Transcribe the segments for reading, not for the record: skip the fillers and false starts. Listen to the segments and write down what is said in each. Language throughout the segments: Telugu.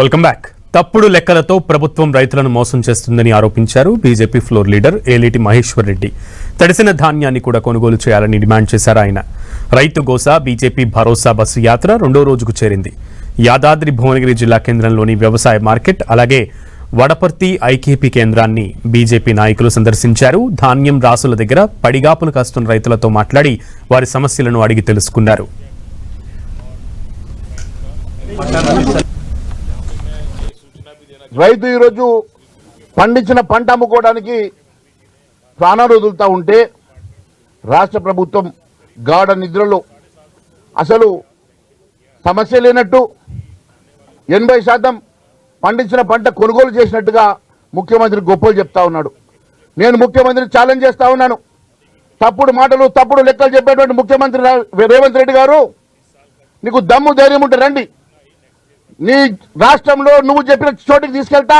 Welcome back. తప్పుడు లెక్కలతో ప్రభుత్వం రైతులను మోసం చేస్తుందని ఆరోపించారు BJP floor leader Aleti Maheshwar Reddy. తడిసిన ధాన్యాన్ని కూడా కొనుగోలు చేయాలని డిమాండ్ చేశారు ఆయన. రైతు గోసా బీజేపీ భరోసా బస్సు యాత్ర రెండో రోజుకు చేరింది. యాదాద్రి భువనగిరి జిల్లా కేంద్రంలోని వ్యవసాయ మార్కెట్ అలాగే వడపర్తి ఐకేపీ కేంద్రాన్ని బీజేపీ నాయకులు సందర్శించారు. ధాన్యం రాసుల దగ్గర పడిగాపులు కాస్తున్న రైతులతో మాట్లాడి వారి సమస్యలను అడిగి తెలుసుకున్నారు. రైతు ఈరోజు పండించిన పంట అమ్ముకోవడానికి ప్రాణాలు వదులుతూ ఉంటే రాష్ట్ర ప్రభుత్వం గాఢ నిద్రలో అసలు సమస్య లేనట్టు 80% పండించిన పంట కొనుగోలు చేసినట్టుగా ముఖ్యమంత్రి గొప్పలు చెప్తా ఉన్నాడు. నేను ముఖ్యమంత్రిని ఛాలెంజ్ చేస్తా ఉన్నాను. తప్పుడు మాటలు తప్పుడు లెక్కలు చెప్పేటువంటి ముఖ్యమంత్రి రేవంత్ రెడ్డి గారు, నీకు దమ్ము ధైర్యం ఉంటే రండి, నీ రాష్ట్రంలో నువ్వు చెప్పిన చోటికి తీసుకెళ్తా,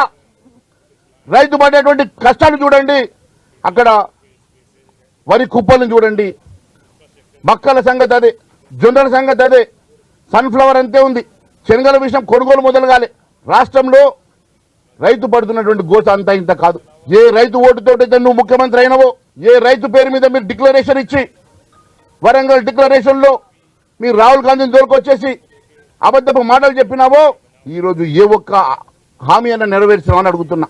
రైతు పడేటువంటి కష్టాలు చూడండి, అక్కడ వరి కుప్పలను చూడండి, మక్కల సంగతి అదే, జొన్నల సంగతి అదే, సన్ఫ్లవర్ అంతే ఉంది, శనగల విషయం కొనుగోలు మొదలుగాలి. రాష్ట్రంలో రైతు పడుతున్నటువంటి గోస అంతా ఇంత కాదు. ఏ రైతు ఓటుతోటైతే నువ్వు ముఖ్యమంత్రి అయినవో, ఏ రైతు పేరు మీద మీరు డిక్లరేషన్ ఇచ్చి వరంగల్ డిక్లరేషన్లో మీరు రాహుల్ గాంధీని దొరికొచ్చేసి అబద్ధపు మాటలు చెప్పినావో, ఈరోజు ఏ ఒక్క హామీ అన్న నెరవేర్చినావని అడుగుతున్నా.